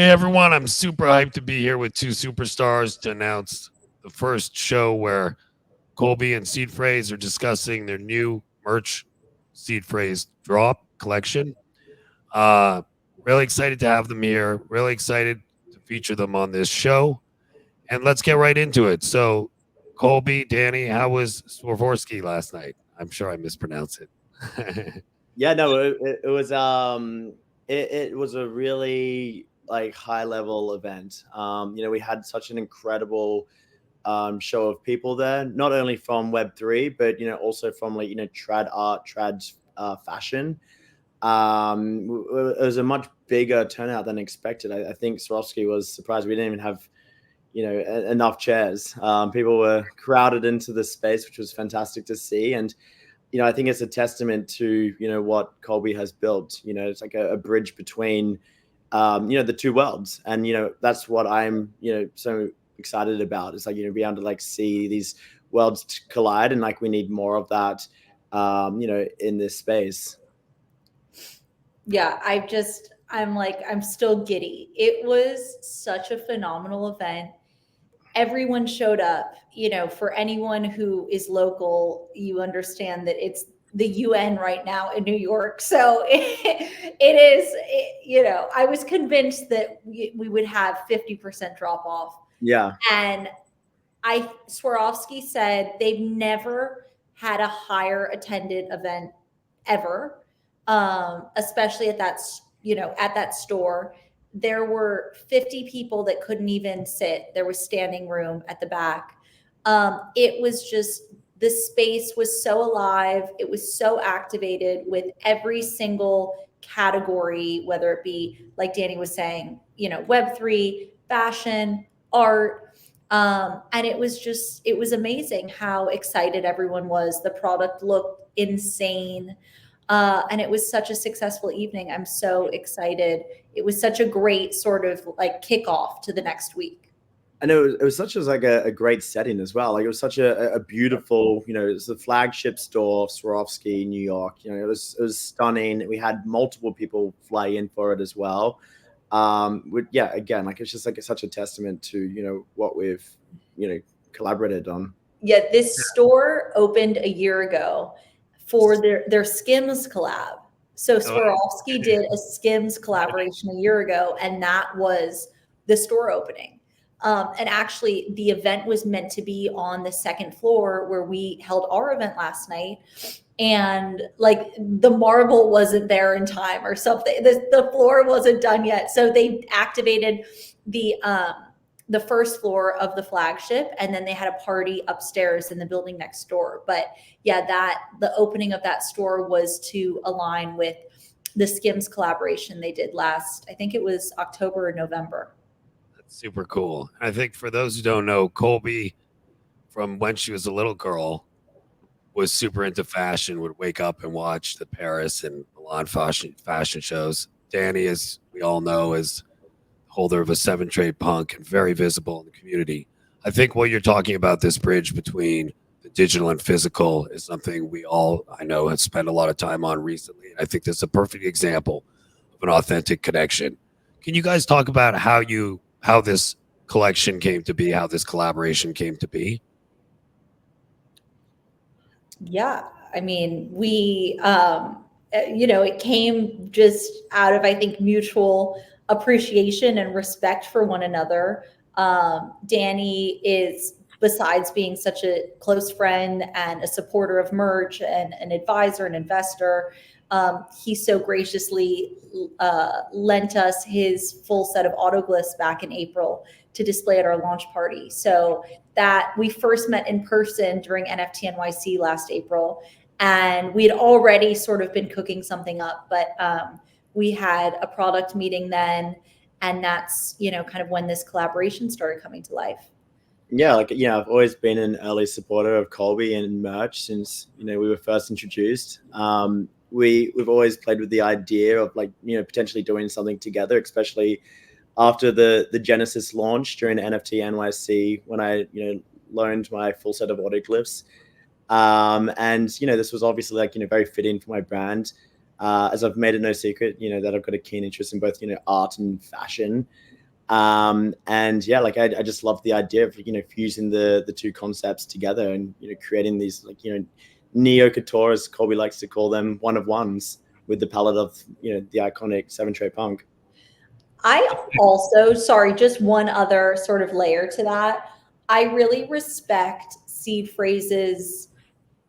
Hey everyone, I'm super hyped to be here with two superstars to announce the first show where Colby and Seedphrase are discussing their new merch Seedphrase drop collection. Uh really excited to have them here. Really excited to feature them on this show. And let's get right into it. So, Colby, Danny, how was Swarovski last night? I'm sure I mispronounced it. Yeah, no, it was it was a really like high level event. We had such an incredible show of people there, not only from Web3, but also from trad art, trad fashion. It was a much bigger turnout than expected. I think Swarovski was surprised we didn't even have enough chairs. People were crowded into the space, which was fantastic to see. And I think it's a testament to what Colby has built. It's like a bridge between the two worlds, and that's what I'm so excited about. It's like be able to like see these worlds collide, and like we need more of that in this space. Yeah, I'm still giddy. It was such a phenomenal event. Everyone showed up. For anyone who is local, you understand that it's the UN right now in New York. So I was convinced that we would have 50% drop off. Yeah. And Swarovski said they've never had a higher attended event ever, especially at that store. There were 50 people that couldn't even sit. There was standing room at the back. It was just, the space was so alive. It was so activated with every single category, whether it be, like Danny was saying, Web3, fashion, art. And it was amazing how excited everyone was. The product looked insane. And it was such a successful evening. I'm so excited. It was such a great sort of like kickoff to the next week. And it was such as like a great setting as well. Like it was such a beautiful, it's the flagship store of Swarovski, New York. It was stunning. We had multiple people fly in for it as well. Yeah, again, like it's just like such a testament to what we've collaborated on. Yeah, this store opened a year ago for their Skims collab. So Swarovski did a Skims collaboration a year ago, and that was the store opening. And actually, the event was meant to be on the second floor where we held our event last night. And like the marble wasn't there in time or something. The floor wasn't done yet. So they activated the first floor of the flagship, and then they had a party upstairs in the building next door. But yeah, the opening of that store was to align with the Skims collaboration they did last, I think it was October or November. That's super cool. I think for those who don't know, Colby, from when she was a little girl, was super into fashion, would wake up and watch the Paris and Milan fashion shows. Danny, as we all know, is holder of a 7 trade punk and very visible in the community. I think what you're talking about, this bridge between the digital and physical, is something we all, I know, have spent a lot of time on recently. I think this is a perfect example of an authentic connection. Can you guys talk about how this collection came to be, how this collaboration came to be? Yeah, I mean, it came just out of, I think, mutual appreciation and respect for one another. Danny is, besides being such a close friend and a supporter of merch and an advisor and investor, he so graciously lent us his full set of autoglyphs back in April to display at our launch party. So that we first met in person during NFT NYC last April, and we had already sort of been cooking something up, but we had a product meeting then, and that's kind of when this collaboration started coming to life. Yeah, like I've always been an early supporter of Colby and merch since we were first introduced. We've always played with the idea of like potentially doing something together, especially after the Genesis launch during NFT NYC when I loaned my full set of autoglyphs. And this was obviously like very fitting for my brand. as I've made it no secret, that I've got a keen interest in both, art and fashion. And yeah, like I just love the idea of, fusing the two concepts together and, creating these like, neo couture, as Colby likes to call them, one of ones with the palette of, the iconic 7 Trait Punk. I also, sorry, just one other sort of layer to that. I really respect Seedphrase's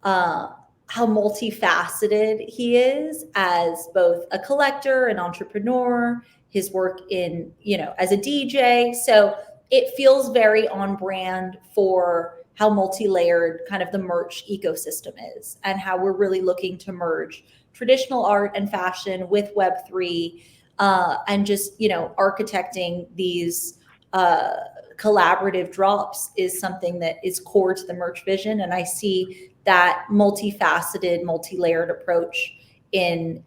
how multifaceted he is as both a collector, an entrepreneur, his work in, as a DJ. So it feels very on brand for how multi-layered kind of the merch ecosystem is, and how we're really looking to merge traditional art and fashion with Web3, and just, architecting these collaborative drops is something that is core to the merch vision. And I see that multifaceted, multi-layered approach in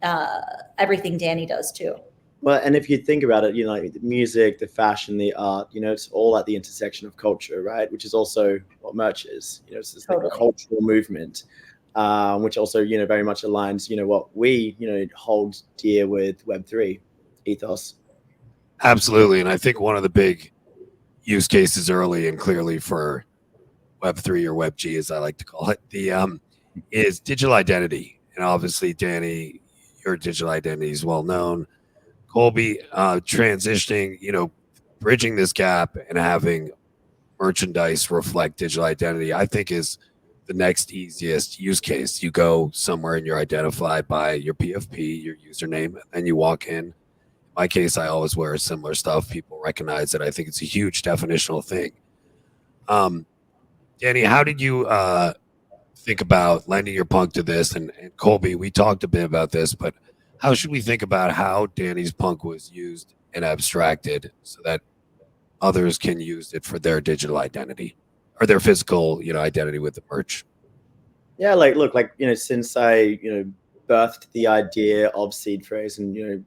everything Danny does too. Well, and if you think about it, like the music, the fashion, the art, it's all at the intersection of culture, right? Which is also what merch is. It's this Totally. cultural movement, which also, very much aligns, what we, hold dear with Web3 ethos. Absolutely. And I think one of the big use cases early and clearly for Web3 or WebG, as I like to call it, is digital identity. And obviously, Danny, your digital identity is well known. Colby, transitioning, bridging this gap and having merchandise reflect digital identity, I think is the next easiest use case. You go somewhere and you're identified by your PFP, your username, and you walk in. In my case, I always wear similar stuff. People recognize it. I think it's a huge definitional thing. Danny, how did you think about lending your punk to this? And Colby, we talked a bit about this, but how should we think about how Danny's punk was used and abstracted so that others can use it for their digital identity or their physical, identity with the merch? Yeah, like look, like since I birthed the idea of Seedphrase and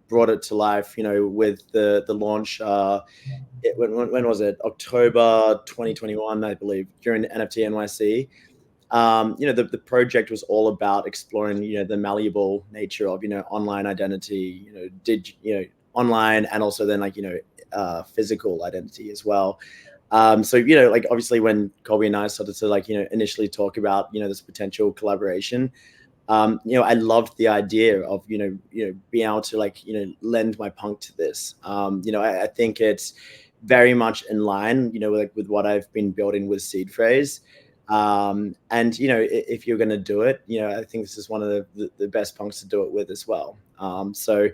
brought it to life, with the launch. When was it? October 2021, I believe, during the NFT NYC. The project was all about exploring, the malleable nature of, online identity, online, and also then like, physical identity as well. So, like obviously when Colby and I started to like, initially talk about, this potential collaboration, I loved the idea of, being able to like, lend my punk to this. I think it's very much in line, with what I've been building with Seedphrase. And if you're going to do it, I think this is one of the best punks to do it with as well. So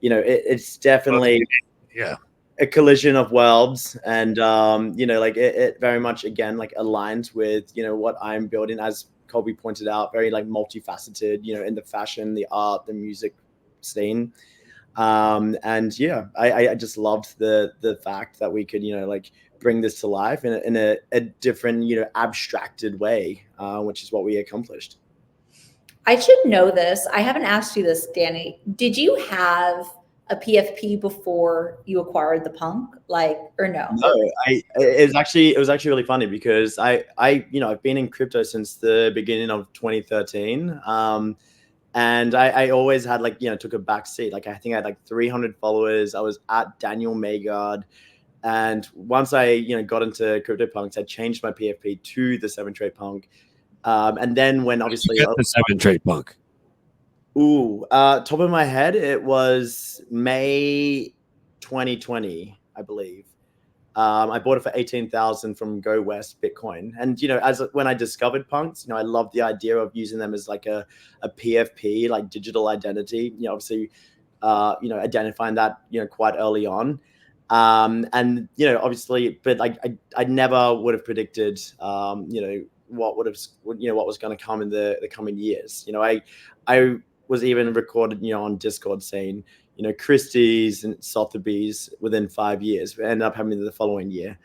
it's definitely a collision of worlds, and like it very much again like aligns with what I'm building, as Colby pointed out, very like multifaceted, in the fashion, the art, the music scene. And yeah, I just loved the fact that we could like bring this to life in a different abstracted way, which is what we accomplished. I should know this. I haven't asked you this, Danny. Did you have a PFP before you acquired the punk, or no? No, it was actually really funny because I've been in crypto since the beginning of 2013. And I always had took a back seat. Like I think I had like 300 followers. I was at Daniel Maygard. And once I got into CryptoPunks, I changed my PFP to the 7 Trait Punk. And then when obviously the 7 Trait Punk. Top of my head, it was May 2020, I believe. I bought it for 18,000 from Go West Bitcoin. And as when I discovered punks, I loved the idea of using them as like a PFP, like digital identity. Obviously, identifying that quite early on. And obviously, but like I never would have predicted what was going to come in the coming years. I was even recorded on Discord saying Christie's and Sotheby's within 5 years. We ended up having it the following year.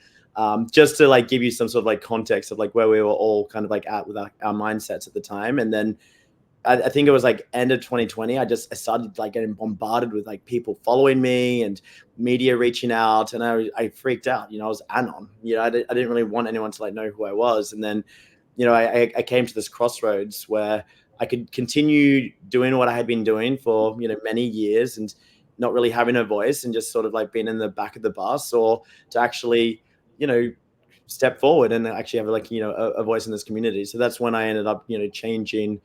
Just to like give you some sort of like context of like where we were all kind of like at with our mindsets at the time. And then I think it was like end of 2020. I started like getting bombarded with like people following me and media reaching out, and I freaked out. I was anon. I didn't really want anyone to like know who I was. And then I came to this crossroads where I could continue doing what I had been doing for, you know, many years and not really having a voice and just sort of like being in the back of the bus, or to actually, you know, step forward and actually have like, you know, a voice in this community. So that's when I ended up, you know, changing,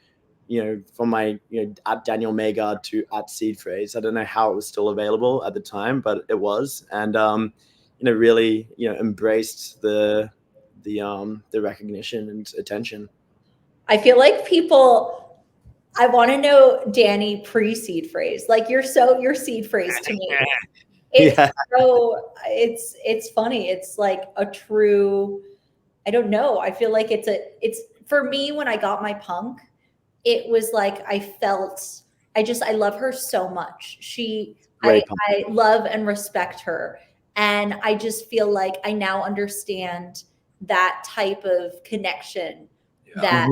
you know, from my, you know, at Daniel Maygard to at Seedphrase. I don't know how it was still available at the time, but it was. And you know, really, you know, embraced the recognition and attention. I feel like people, I want to know Danny pre-Seedphrase. Like you're Seedphrase to me. It's Yeah. so it's funny. It's like a true, I don't know. I feel like it's for me when I got my punk, it was like I love her so much. I love and respect her. And I just feel like I now understand that type of connection that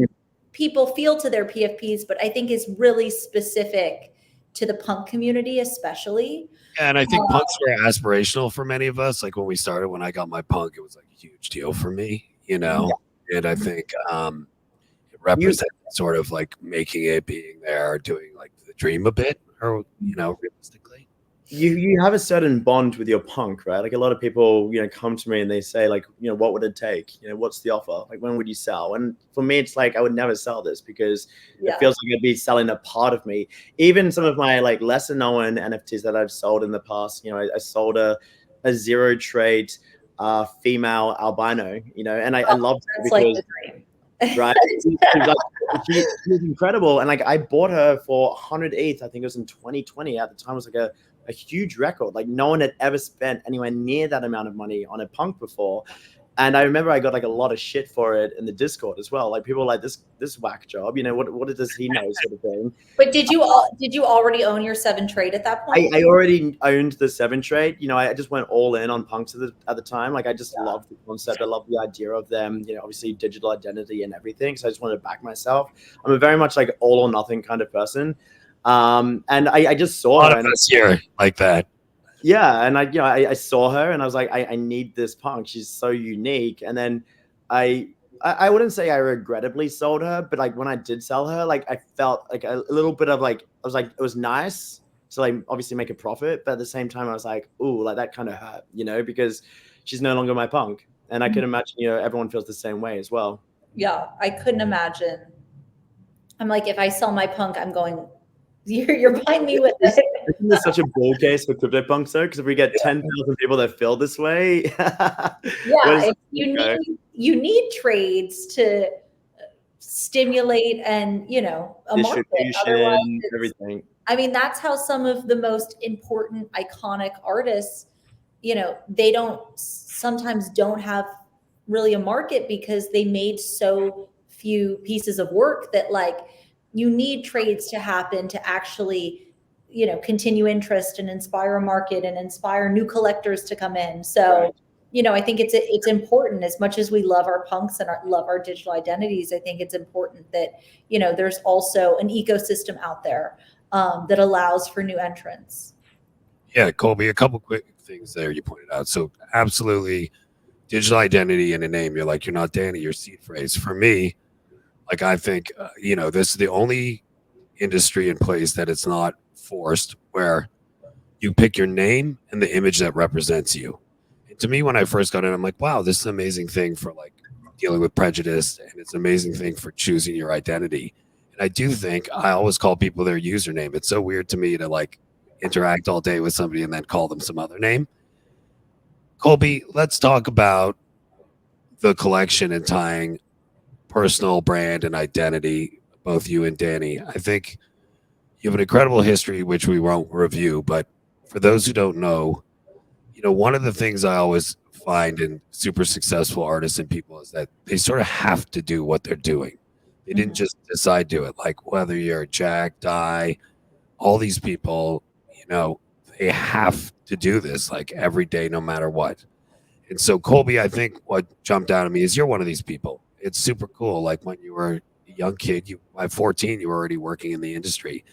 people feel to their PFPs, but I think is really specific to the punk community, especially. Yeah, and I think punks were aspirational for many of us. Like when we started, when I got my punk, it was like a huge deal for me, you know. Yeah. And I think it represented sort of like making it, being there, doing like the dream a bit, or you know, realistically. You have a certain bond with your punk, right? Like a lot of people, you know, come to me and they say like, you know, what would it take? You know, what's the offer? Like, when would you sell? And for me, it's like, I would never sell this because it feels like I'd be selling a part of me. Even some of my like lesser known NFTs that I've sold in the past, you know, I sold a zero trait female albino, you know, and I loved it because like the dream. Right, she was incredible, and like I bought her for 100 ETH. I think it was in 2020. At the time, it was like a huge record. Like no one had ever spent anywhere near that amount of money on a punk before. And I remember I got like a lot of shit for it in the Discord as well. Like people were like, this whack job, you know, what does he know, sort of thing. But did you already own your 7 trait at that point? I already owned the 7 trait. You know, I just went all in on punks at the time. Like I just loved the concept. I love the idea of them, you know, obviously digital identity and everything. So I just wanted to back myself. I'm a very much like all or nothing kind of person. And I just saw her. A lot of us here like that. Yeah, and I saw her and I was like, I need this punk. She's so unique. And then I wouldn't say I regrettably sold her, but like when I did sell her, like I felt like a little bit of like, I was like, it was nice to like obviously make a profit, but at the same time I was like, ooh, like that kind of hurt, you know, because she's no longer my punk. And I can imagine, you know, everyone feels the same way as well. Yeah, I couldn't imagine. I'm like, if I sell my punk, I'm going, you're buying me with it. Isn't this such a bull case for CryptoPunks though? Because if we get 10,000 people that feel this way, you need trades to stimulate and, you know, a market. Everything. I mean, that's how some of the most important, iconic artists, you know, they sometimes don't have really a market because they made so few pieces of work that like you need trades to happen to actually, you know, continue interest and inspire a market and inspire new collectors to come in. So, you know, I think it's important, as much as we love our punks and love our digital identities. I think it's important that, you know, there's also an ecosystem out there that allows for new entrants. Yeah, Colby, a couple quick things there you pointed out. So absolutely, digital identity and a name. You're like, you're not Danny, you're Seedphrase. For me, like I think, you know, this is the only industry in place that it's not forced, where you pick your name and the image that represents you. And to me, when I first got in, I'm like, wow, this is an amazing thing for like dealing with prejudice, and it's an amazing thing for choosing your identity. And I do think I always call people their username. It's so weird to me to like interact all day with somebody and then call them some other name. Colby, let's talk about the collection and tying personal brand and identity, both you and Danny. I think you have an incredible history, which we won't review, but for those who don't know, you know, one of the things I always find in super successful artists and people is that they sort of have to do what they're doing. They didn't just decide to do it. Like whether you're Jack, Di, all these people, you know, they have to do this like every day, no matter what. And so, Colby, I think what jumped out at me is you're one of these people. It's super cool. Like when you were a young kid, at 14, you were already working in the industry.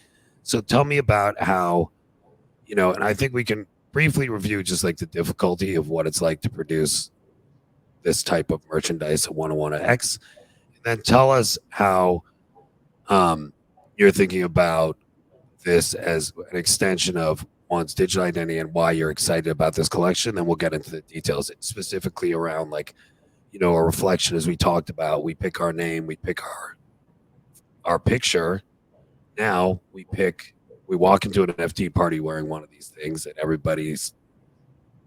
So tell me about how, you know, and I think we can briefly review just like the difficulty of what it's like to produce this type of merchandise at 101X. And then tell us how you're thinking about this as an extension of one's digital identity and why you're excited about this collection, then we'll get into the details specifically around like, a reflection as we talked about. We pick our name, we pick our picture. Now we walk into an NFT party wearing one of these things and everybody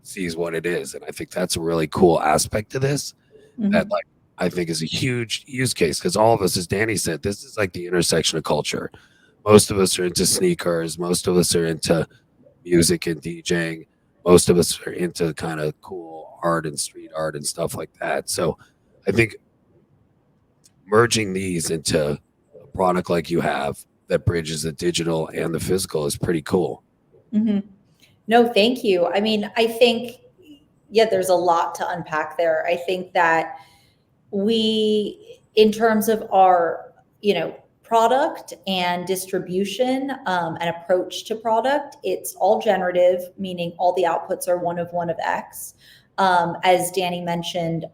sees what it is. And I think that's a really cool aspect to this that like I think is a huge use case because all of us, as Danny said, this is like the intersection of culture. Most of us are into sneakers. Most of us are into music and DJing. Most of us are into kind of cool art and street art and stuff like that. So I think merging these into a product like you have that bridges the digital and the physical is pretty cool. No, thank you. I mean, I think, there's a lot to unpack there. I think that we, in terms of our, product and distribution and approach to product, it's all generative, meaning all the outputs are one of X. As Danny mentioned,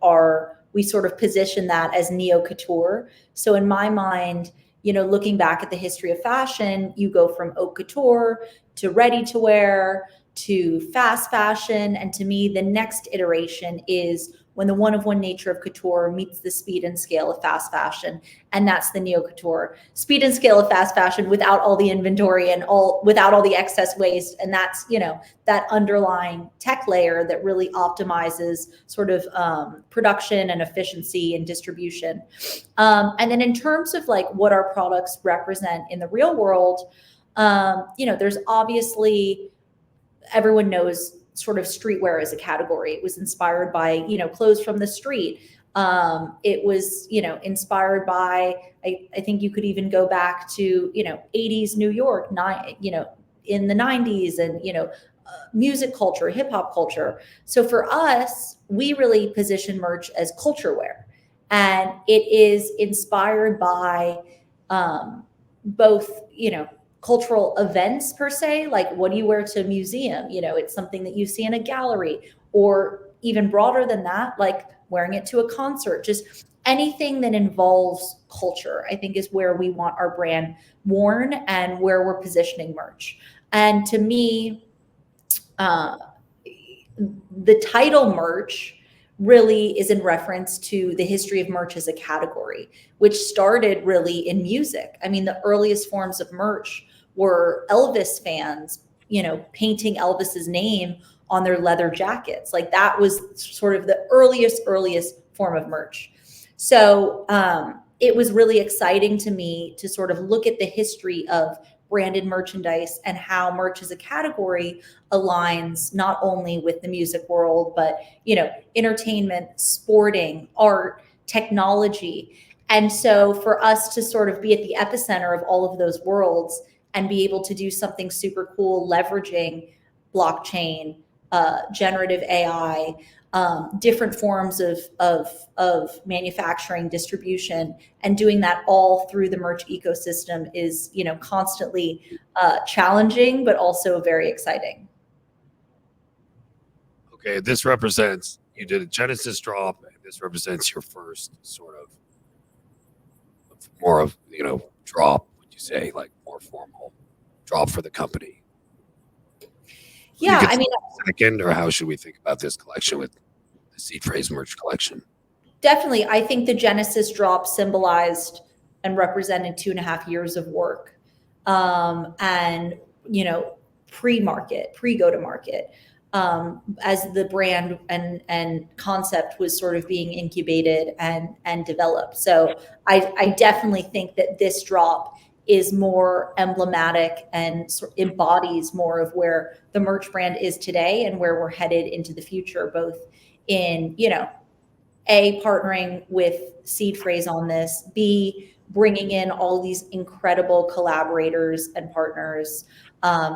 we sort of position that as neo couture. So in my mind, looking back at the history of fashion, you go from haute couture to ready to wear to fast fashion. And to me, the next iteration is when the one nature of couture meets the speed and scale of fast fashion. And that's the neo couture. Speed and scale of fast fashion without all the inventory and without all the excess waste. And that's, that underlying tech layer that really optimizes sort of production and efficiency and distribution. And then in terms of like what our products represent in the real world, there's obviously, everyone knows sort of streetwear as a category. It was inspired by, clothes from the street. It was, inspired by, I think you could even go back to, 80s New York, in the 90s and, music culture, hip hop culture. So for us, we really position merch as culture wear. And it is inspired by both, cultural events per se, like what do you wear to a museum? It's something that you see in a gallery, or even broader than that, like wearing it to a concert. Just anything that involves culture, I think, is where we want our brand worn and where we're positioning merch. And to me, the title merch really is in reference to the history of merch as a category, which started really in music. I mean, the earliest forms of merch were Elvis fans, painting Elvis's name on their leather jackets. Like that was sort of the earliest form of merch. So it was really exciting to me to sort of look at the history of branded merchandise and how merch as a category aligns not only with the music world, but, entertainment, sporting, art, technology. And so for us to sort of be at the epicenter of all of those worlds and be able to do something super cool, leveraging blockchain, generative AI, different forms of manufacturing, distribution, and doing that all through the merch ecosystem is, constantly challenging, but also very exciting. Okay, this represents, you did a Genesis drop, and this represents your first sort of more of, drop, would you say, like more formal drop for the company? Yeah, I mean, second, or how should we think about this collection with the Seedphrase merch collection? Definitely. I think the Genesis drop symbolized and represented 2.5 years of work. And, pre-market, pre-go-to-market, as the brand and concept was sort of being incubated and developed. So I definitely think that this drop is more emblematic and embodies more of where the merch brand is today and where we're headed into the future, both in, partnering with Seedphrase on this, B, bringing in all these incredible collaborators and partners,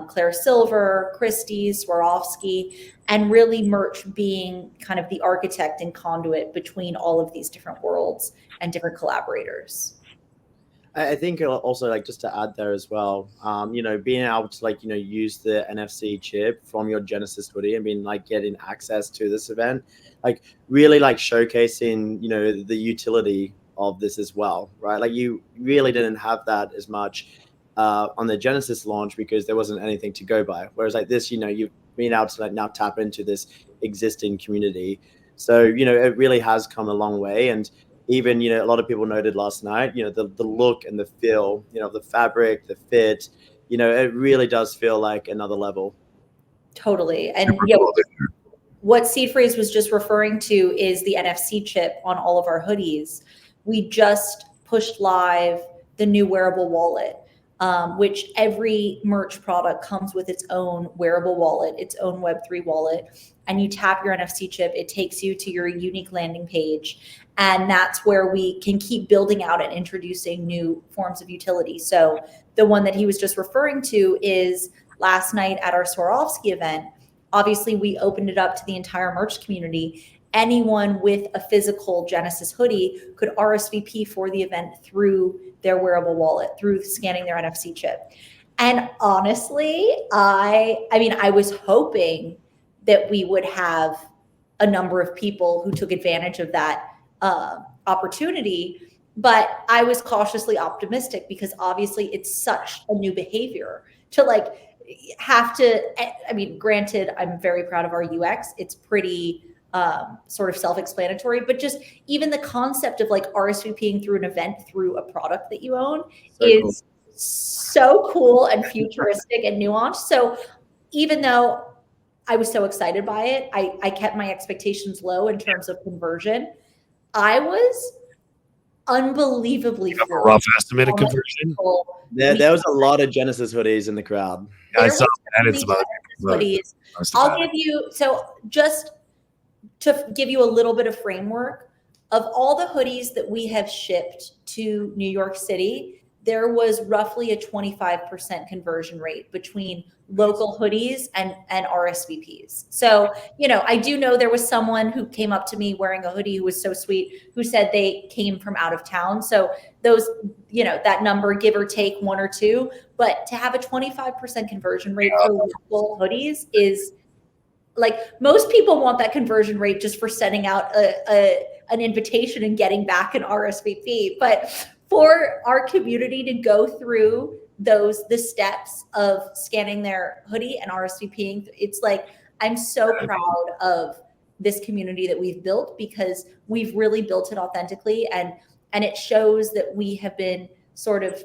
Claire Silver, Christie, Swarovski, and really merch being kind of the architect and conduit between all of these different worlds and different collaborators. I think also, like, just to add there as well, being able to use the NFC chip from your Genesis hoodie and being getting access to this event, really showcasing the utility of this as well, right? Like you really didn't have that as much on the Genesis launch because there wasn't anything to go by. Whereas like this, you've been able to like now tap into this existing community. So, it really has come a long way. And even, a lot of people noted last night, the look and the feel, the fabric, the fit, it really does feel like another level. Totally. And what Seedphrase was just referring to is the NFC chip on all of our hoodies. We just pushed live the new wearable wallet, which every merch product comes with its own wearable wallet, its own Web3 wallet. And you tap your NFC chip, it takes you to your unique landing page. And that's where we can keep building out and introducing new forms of utility. So the one that he was just referring to is last night at our Swarovski event. Obviously, we opened it up to the entire merch community. Anyone with a physical Genesis hoodie could RSVP for the event through their wearable wallet, through scanning their NFC chip. And honestly, I was hoping that we would have a number of people who took advantage of that opportunity, but I was cautiously optimistic because obviously it's such a new behavior to granted, I'm very proud of our UX. It's pretty sort of self-explanatory, but just even the concept of RSVPing through an event through a product that you own is so cool and futuristic and nuanced. So even though I was so excited by it, I kept my expectations low in terms of conversion. I was unbelievably a rough estimate of conversion. There was a lot of Genesis hoodies in the crowd. I saw that. It's about hoodies. I'll give you, so just to give you a little bit of framework, of all the hoodies that we have shipped to New York City, there was roughly a 25% conversion rate between local hoodies and RSVPs. So, I do know there was someone who came up to me wearing a hoodie who was so sweet, who said they came from out of town. So those, that number, give or take one or two, but to have a 25% conversion rate for local hoodies is most people want that conversion rate just for sending out an invitation and getting back an RSVP. But for our community to go through the steps of scanning their hoodie and RSVPing, it's I'm so proud of this community that we've built because we've really built it authentically, and it shows that we have been sort of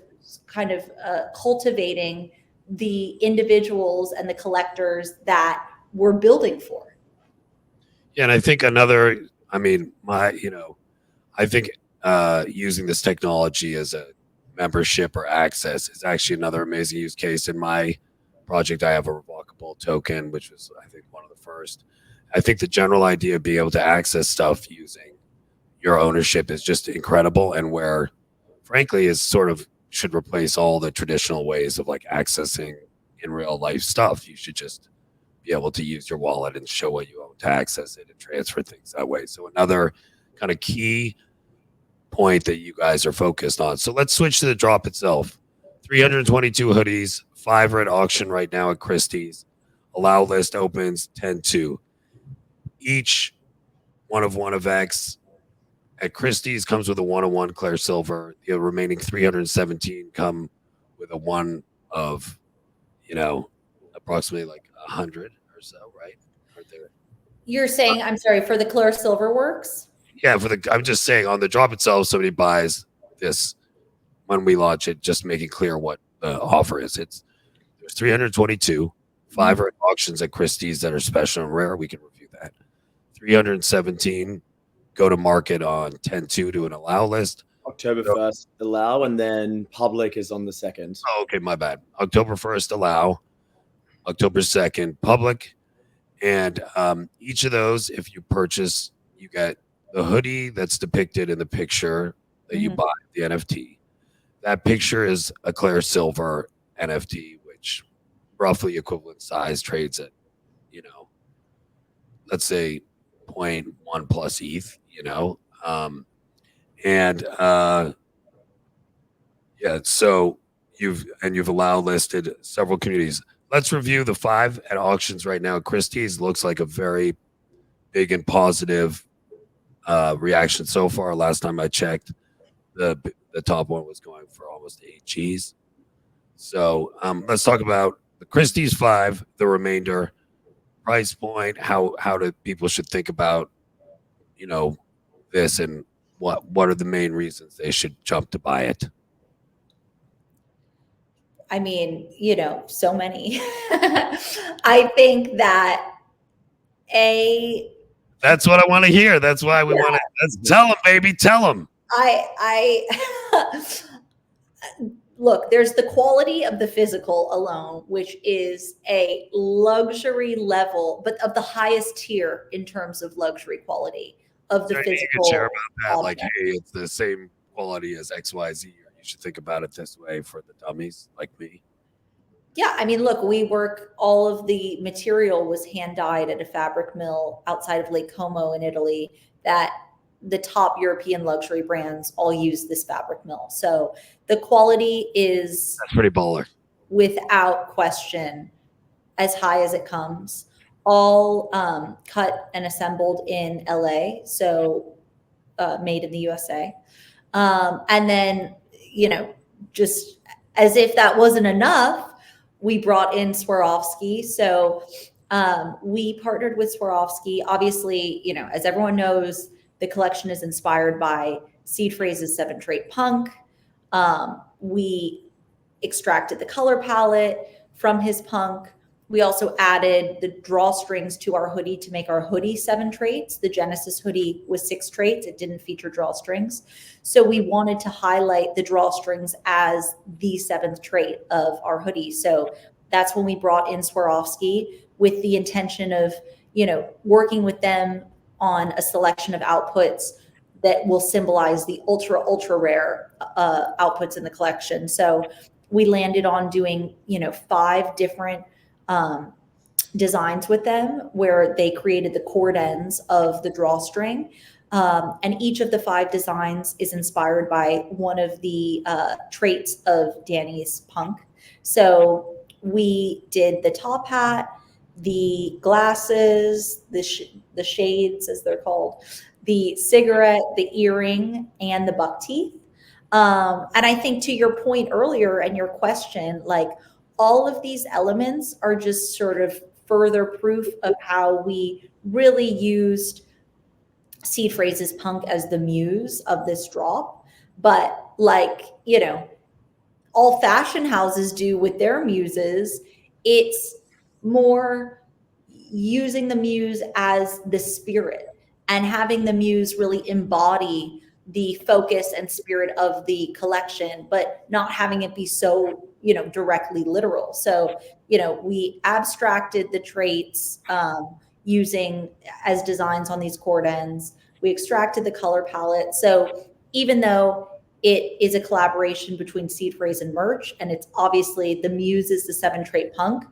cultivating the individuals and the collectors that we're building for. Yeah, and I think I think using this technology as a membership or access is actually another amazing use case. In my project, I have a revocable token, which was, I think, one of the first. I think the general idea of being able to access stuff using your ownership is just incredible, and where, frankly, is sort of should replace all the traditional ways of accessing in real life stuff. You should just be able to use your wallet and show what you own to access it and transfer things that way. So another kind of key point that you guys are focused on. So let's switch to the drop itself. 322 hoodies, 5 are at auction right now at Christie's. Allow list opens 10/2. Each one of X at Christie's comes with a 1/1 clear silver. The remaining 317 come with a 1 of, approximately 100 or so, right? Aren't there? You're saying, I'm sorry, for the clear silver works? Yeah, I'm just saying on the drop itself, somebody buys this when we launch it, just making clear what the offer is. There's 322, 5 are at auctions at Christie's that are special and rare. We can review that. 317 go to market on 10/2 to an allow list. October 1st allow, and then public is on the 2nd. Oh, okay, my bad. October 1st allow, October 2nd public, and each of those, if you purchase, you get the hoodie that's depicted in the picture that you buy, the NFT. That picture is a clear silver NFT, which roughly equivalent size trades at, let's say 0.1 plus ETH, so you've allowed listed several communities. Let's review the 5 at auctions right now. Christie's looks like a very big and positive reaction so far. Last time I checked, the top one was going for almost 8 G's. So let's talk about the Christie's 5, the remainder, price point, how do people should think about, you know, this, and what are the main reasons they should jump to buy it? I mean, so many. I think that that's what I want to hear. That's why we want to. Let's tell them, baby. Tell them. I look, there's the quality of the physical alone, which is a luxury level, but of the highest tier in terms of luxury quality of the physical. You can share about that, like, hey, it's the same quality as XYZ. You should think about it this way for the dummies like me. Yeah, I mean, look, all of the material was hand dyed at a fabric mill outside of Lake Como in Italy that the top European luxury brands all use this fabric mill. So the quality is that's pretty baller, without question, as high as it comes. All cut and assembled in LA, so made in the USA. And then, just as if that wasn't enough, we brought in Swarovski. So we partnered with Swarovski. Obviously, as everyone knows, the collection is inspired by Seedphrase's 7-trait punk. We extracted the color palette from his punk. We also added the drawstrings to our hoodie to make our hoodie 7 traits. The Genesis hoodie was 6 traits. It didn't feature drawstrings. So we wanted to highlight the drawstrings as the 7th trait of our hoodie. So that's when we brought in Swarovski with the intention of, working with them on a selection of outputs that will symbolize the ultra, ultra rare outputs in the collection. So we landed on doing, 5 different designs with them where they created the cord ends of the drawstring. And each of the 5 designs is inspired by one of the traits of Danny's punk. So we did the top hat, the glasses, the shades, as they're called, the cigarette, the earring, and the buck teeth. And I think to your point earlier and your question, like, all of these elements are just sort of further proof of how we really used Seedphrase's punk as the muse of this drop. But like, all fashion houses do with their muses, it's more using the muse as the spirit and having the muse really embody the focus and spirit of the collection, but not having it be so, directly literal. So, we abstracted the traits using as designs on these cord ends. We extracted the color palette. So even though it is a collaboration between Seedphrase and merch, and it's obviously the muse is the 7-trait punk,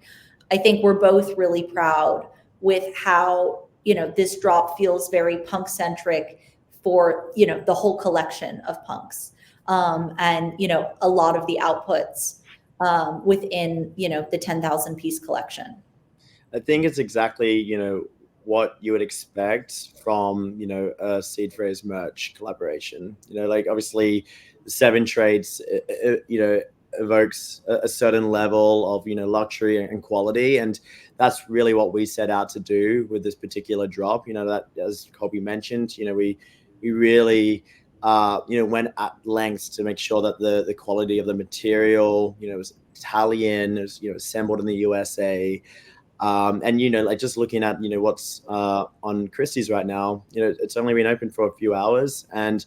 I think we're both really proud with how, this drop feels very punk centric for, the whole collection of punks. And, a lot of the outputs within, the 10,000 piece collection. I think it's exactly, what you would expect from, a Seedphrase merch collaboration. Like, obviously the 7 traits, evokes a certain level of, luxury and quality. And that's really what we set out to do with this particular drop. That, as Colby mentioned, we really, went at lengths to make sure that the quality of the material, was Italian, it was, assembled in the USA. And, like, just looking at, what's on Christie's right now, it's only been open for a few hours. And,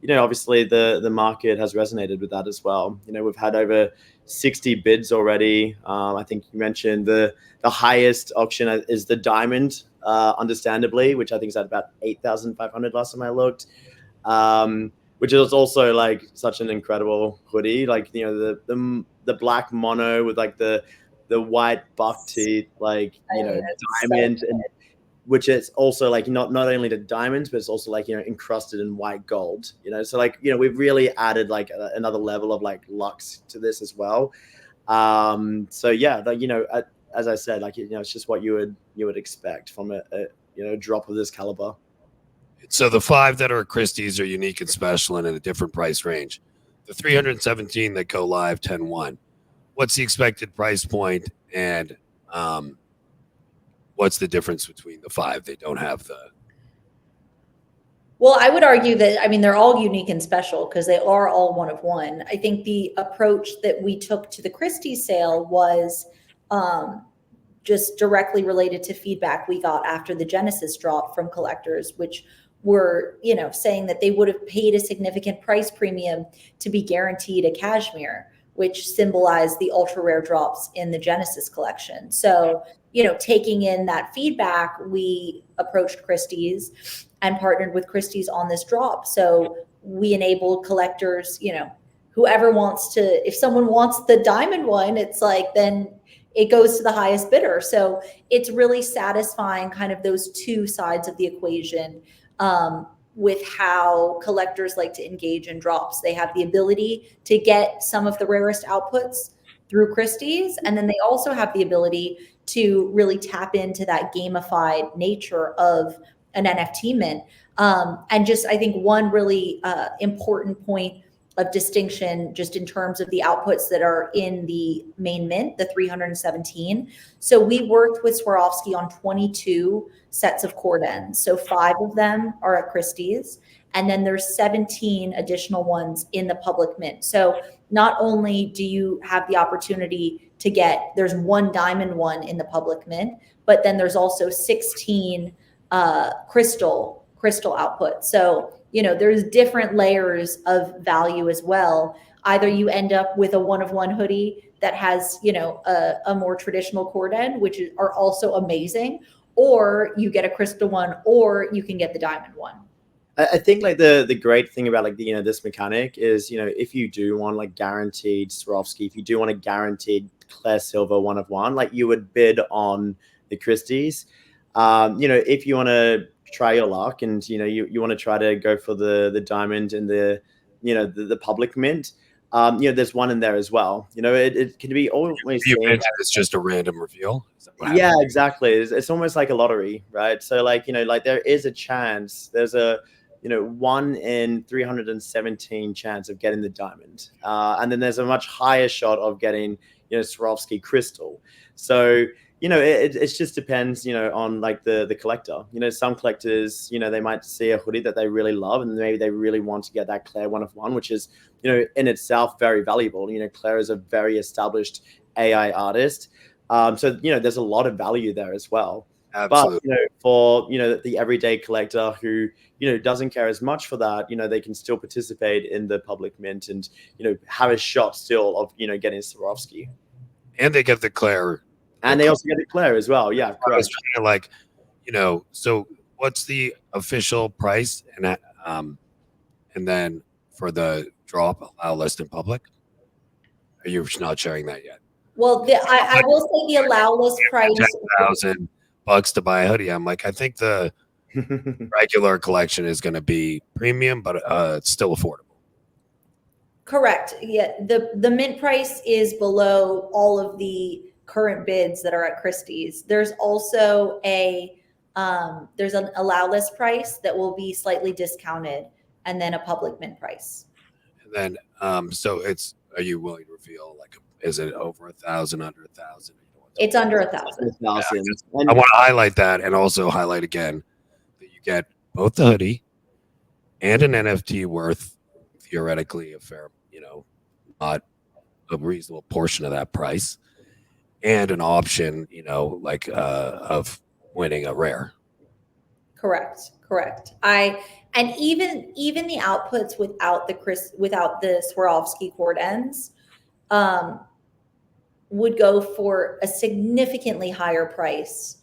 obviously the market has resonated with that as well. We've had over 60 bids already. I think you mentioned the highest auction is the diamond, understandably, which I think is at about 8,500 last time I looked. Which is also like such an incredible hoodie. Like, the black mono with like the white buck teeth, like, diamond, and which is also like not only the diamonds, but it's also like, encrusted in white gold, so like, we've really added like another level of like luxe to this as well. So yeah, like, as I said, like, it's just what you would expect from a drop of this caliber. So the 5 that are Christie's are unique and special and in a different price range. The 317 that go live 10/1. what's the expected price point, and what's the difference between the 5? They don't have the. Well, I would argue that, I mean, they're all unique and special because they are all one of one. I think the approach that we took to the Christie sale was just directly related to feedback we got after the Genesis drop from collectors, which were, you know, saying that they would have paid a significant price premium to be guaranteed a cashmere, which symbolized the ultra rare drops in the Genesis collection. So, you know, taking in that feedback, we approached Christie's and partnered with Christie's on this drop. So we enabled collectors, you know, whoever wants to, if someone wants the diamond one, it's like, then it goes to the highest bidder. So it's really satisfying kind of those two sides of the equation with how collectors like to engage in drops. They have the ability to get some of the rarest outputs through Christie's, and then they also have the ability to really tap into that gamified nature of an NFT mint. And just, I think one really important point of distinction just in terms of the outputs that are in the main mint, the 317. So we worked with Swarovski on 22 sets of cord ends. So 5 of them are at Christie's, and then there's 17 additional ones in the public mint. So not only do you have the opportunity to get, there's 1 diamond one in the public mint, but then there's also 16 crystal output. So, you know, there's different layers of value as well. Either you end up with a one of one hoodie that has, you know, a more traditional cord end, which are also amazing, or you get a crystal one, or you can get the diamond one. I think like the great thing about like the, you know, this mechanic is, you know, if you do want like guaranteed Swarovski, if you do want a guaranteed clear silver one of one, like you would bid on the Christie's. You know, if you want to try your luck and, you know, you want to try to go for the diamond and the, you know, the public mint, you know, there's one in there as well. You know, it can be always seen. It's just a random reveal. Yeah, exactly. It's almost like a lottery, right? So like, you know, like there is a chance, there's a, you know, 1 in 317 chance of getting the diamond. And then there's a much higher shot of getting, you know, Swarovski crystal. So, you know, it just depends, you know, on like the collector. You know, some collectors, you know, they might see a hoodie that they really love and maybe they really want to get that Claire one of one, which is, you know, in itself very valuable. You know, Claire is a very established AI artist. So, you know, there's a lot of value there as well. Absolutely. But, you know, for, you know, the everyday collector who, you know, doesn't care as much for that, you know, they can still participate in the public mint and, you know, have a shot still of, you know, getting Swarovski. And they get the Claire. And they also get it Claire as well. Yeah, I was trying to like, you know, so what's the official price and then for the drop allow list in public? Are you not sharing that yet? Well, I will say the allow list price $10,000 to buy a hoodie. I'm like, I think the regular collection is going to be premium, but it's still affordable. Correct. Yeah, the mint price is below all of the current bids that are at Christie's. There's also there's an allow list price that will be slightly discounted, and then a public mint price. And then, so are you willing to reveal like, is it over 1,000, under 1,000? It's under 1,000. I want to highlight that and also highlight again that you get both the hoodie and an NFT worth theoretically a fair, you know, not a reasonable portion of that price, and an option, you know, like of winning a rare. Correct. And even the outputs without the Swarovski cord ends would go for a significantly higher price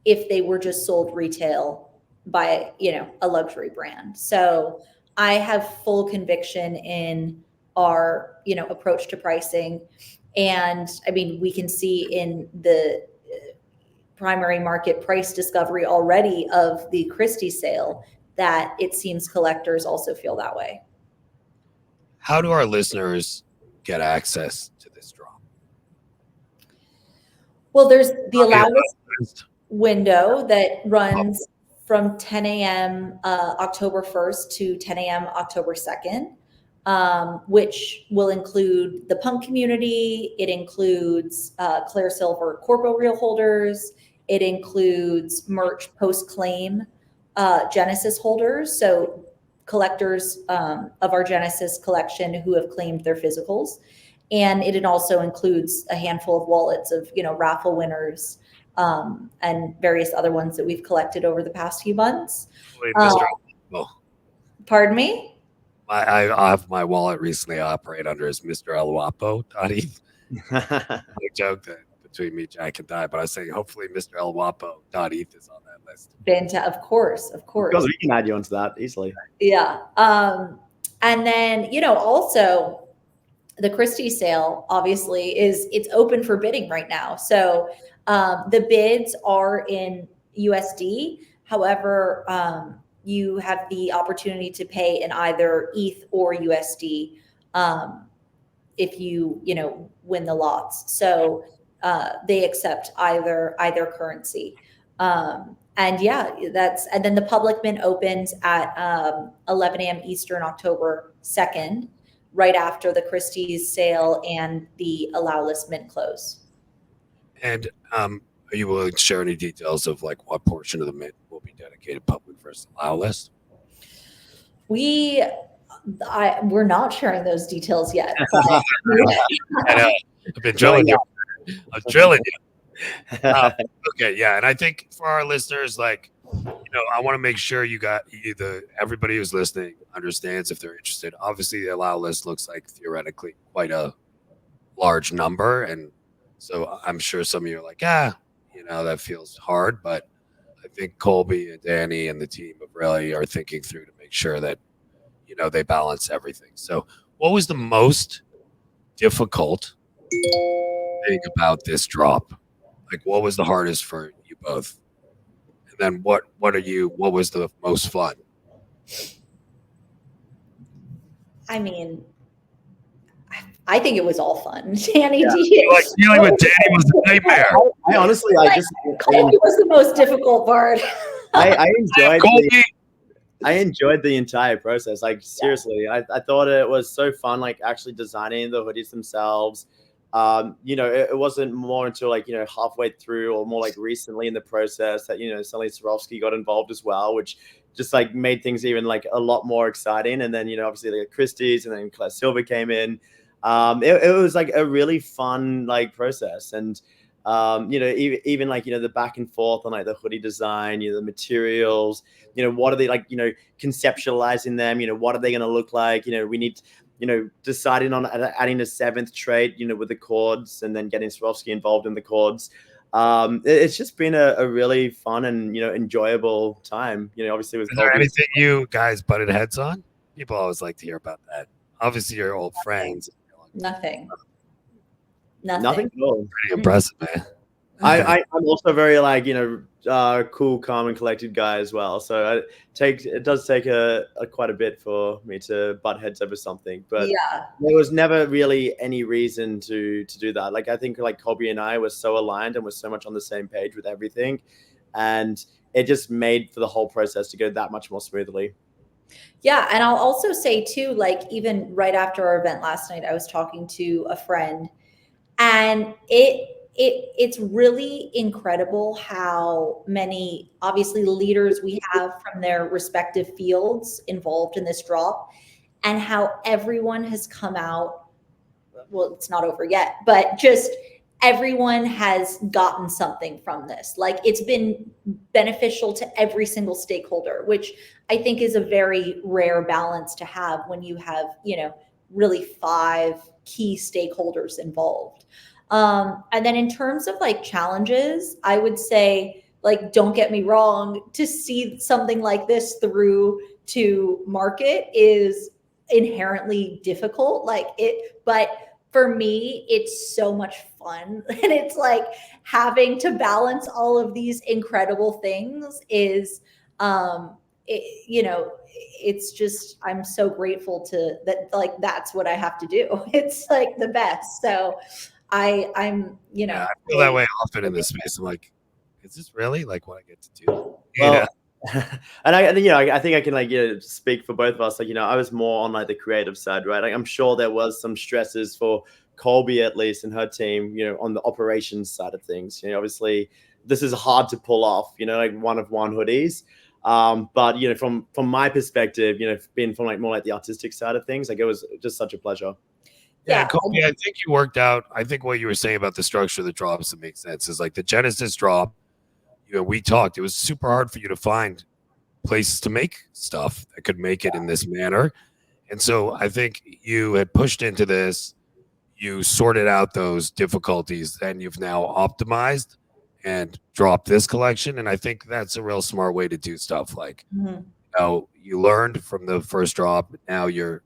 if they were just sold retail by, you know, a luxury brand. So I have full conviction in our, you know, approach to pricing. And I mean, we can see in the primary market price discovery already of the Christie sale that it seems collectors also feel that way. How do our listeners get access to this drop? Well, there's the allow list window that runs from 10 a.m. October 1st to 10 a.m. October 2nd. which will include the punk community. It includes Claire Silver corpo reel holders. It includes merch post-claim Genesis holders, so collectors of our Genesis collection who have claimed their physicals. And it also includes a handful of wallets of, raffle winners and various other ones that we've collected over the past few months. Pardon me? I have my wallet recently operate under as Mr. El Wapo.eth. I joked that between me, Jack, and Di, but I was saying hopefully Mr. El Wapo.eth is on that list. Of course. Because we can add you onto that easily. Yeah. And then, also the Christie sale obviously it's open for bidding right now. So the bids are in USD. However, you have the opportunity to pay in either ETH or USD if you win the lots. So they accept either currency. And then the public mint opens at 11 a.m. Eastern, October 2nd, right after the Christie's sale and the allow list mint close. And are you willing to share any details of what portion of the mint will be dedicated public versus allow list? We're not sharing those details yet. I know. I've been drilling you. I'm drilling you. Okay, yeah, and I think for our listeners, I want to make sure everybody who's listening understands if they're interested. Obviously, the allow list looks like theoretically quite a large number, and so I'm sure some of you are like, that feels hard, but I think Colby and Danny and the team really are thinking through to make sure that they balance everything. So, what was the most difficult thing about this drop? What was the hardest for you both? And then what was the most fun? I mean, I think it was all fun. Danny, dealing with Danny was a nightmare. I honestly, Colby was the most difficult part. I enjoyed the entire process. Seriously, I thought it was so fun. Actually designing the hoodies themselves. It wasn't more until halfway through or more recently in the process that suddenly Swarovski got involved as well, which just made things even a lot more exciting. And then obviously the Christie's and then Claire Silver came in. It was a really fun process, and even the back and forth on the hoodie design, the materials, what are they conceptualizing them, what are they going to look like, we need deciding on adding a 7th trait, with the cords, and then getting Swarovski involved in the cords. It's just been a really fun and enjoyable time. Obviously, with is there anything you guys butted heads on? People always like to hear about that. Obviously, you're old friends. Nothing at all. Pretty impressive, man. I'm also very cool, calm, and collected guy as well. So it does take quite a bit for me to butt heads over something. But there was never really any reason to do that. I think Colby and I were so aligned and were so much on the same page with everything, and it just made for the whole process to go that much more smoothly. Yeah, and I'll also say too, even right after our event last night, I was talking to a friend, and it's really incredible how many obviously leaders we have from their respective fields involved in this drop, and how everyone has come out. Well, it's not over yet, but just everyone has gotten something from this. It's been beneficial to every single stakeholder, which I think is a very rare balance to have when you have, really 5 key stakeholders involved. And then in terms of challenges, I would say, don't get me wrong, to see something like this through to market is inherently difficult. But for me, it's so much fun. And it's having to balance all of these incredible things is, it's just, I'm so grateful to that. That's what I have to do. It's the best. So I'm, I feel that way often in this space. I'm is this really what I get to do? Well, And I think I can like speak for both of us. Like I was more on like the creative side, right? Like I'm sure there was some stresses for Colby at least and her team, on the operations side of things. Obviously this is hard to pull off. Like one of one hoodies. But from my perspective, being from like more like the artistic side of things, like it was just such a pleasure. Yeah, Colby, I think you worked out. I think what you were saying about the structure of the drops that makes sense is like the Genesis drop. We talked. It was super hard for you to find places to make stuff that could make it in this manner. And so I think you had pushed into this, you sorted out those difficulties, and you've now optimized and dropped this collection. And I think that's a real smart way to do stuff. Like, you learned from the first drop. Now you're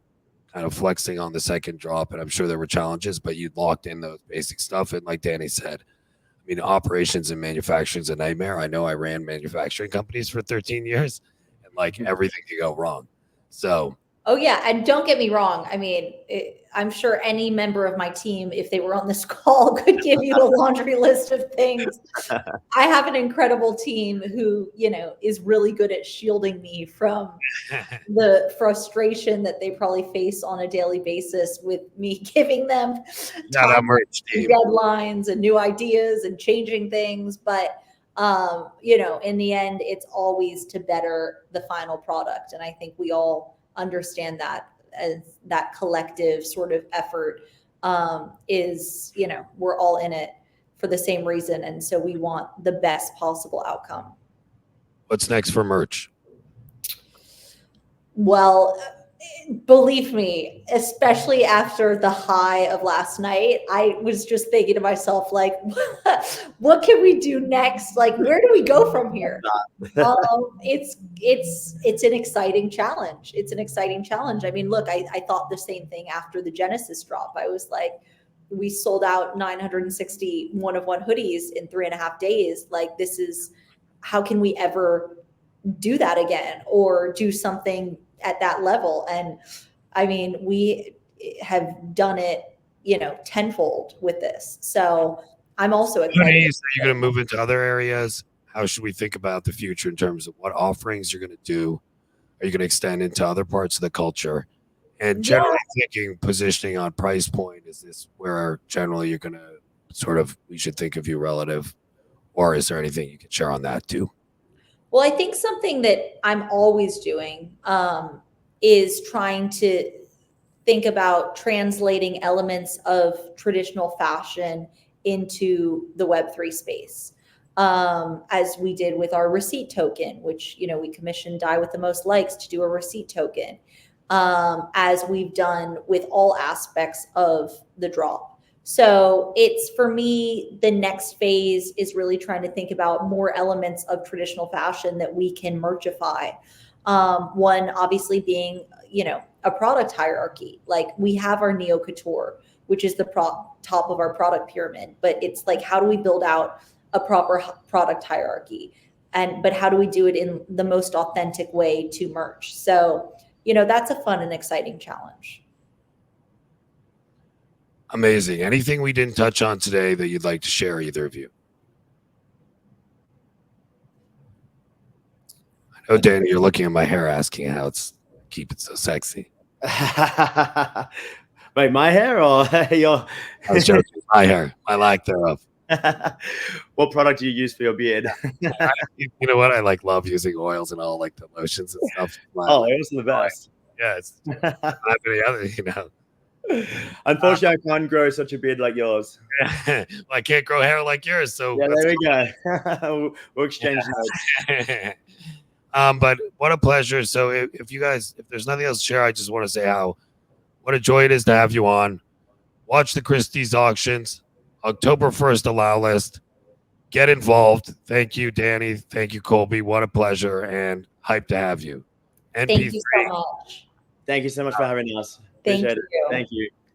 kind of flexing on the second drop. And I'm sure there were challenges, but you locked in those basic stuff. And like Danny said, I mean, operations and manufacturing is a nightmare. I know I ran manufacturing companies for 13 years and like everything could go wrong. So, oh yeah. And don't get me wrong. I mean, I'm sure any member of my team, if they were on this call, could give you a laundry list of things. I have an incredible team who, is really good at shielding me from the frustration that they probably face on a daily basis with me giving them deadlines and new ideas and changing things. But, in the end, it's always to better the final product. And I think we all understand that as that collective sort of effort is, we're all in it for the same reason. And so we want the best possible outcome. What's next for merch? Well, believe me, especially after the high of last night, I was just thinking to myself, like, what can we do next? Like, where do we go from here? It's an exciting challenge. It's an exciting challenge. I mean, look, I thought the same thing after the Genesis drop. I was like, we sold out 960 one-of-one hoodies in 3.5 days. Like, how can we ever do that again or do something at that level? And I mean, we have done it, tenfold with this. So I'm also excited. Are you going to move into other areas? How should we think about the future in terms of what offerings you're going to do? Are you going to extend into other parts of the culture? And generally thinking positioning on price point, is this where generally you're going to we should think of you relative, or is there anything you can share on that too? Well, I think something that I'm always doing is trying to think about translating elements of traditional fashion into the Web3 space, as we did with our receipt token, which, we commissioned Die with the Most Likes to do a receipt token, as we've done with all aspects of the drop. So it's, for me, the next phase is really trying to think about more elements of traditional fashion that we can merchify. One obviously being, a product hierarchy. Like, we have our neo couture, which is the top of our product pyramid, but it's like, how do we build out a proper product hierarchy? But how do we do it in the most authentic way to merch? So, that's a fun and exciting challenge. Amazing. Anything we didn't touch on today that you'd like to share, either of you? I know, Danny, you're looking at my hair asking how it's keep it so sexy. Wait, my hair or your? I was joking. My hair. My lack thereof. What product do you use for your beard? You know what? I love using oils and all the lotions and stuff. Oils are the best. Yeah, it's not any other, Unfortunately, I can't grow such a beard like yours. Well, I can't grow hair like yours, so yeah, there we go. We'll exchange notes. But what a pleasure. So if there's nothing else to share, I just want to say what a joy it is to have you on. Watch the Christie's auctions, October 1st allow list. Get involved. Thank you, Danny. Thank you, Colby. What a pleasure and hype to have you. Thank you so much. Thank you so much for having us. Thank you. Thank you.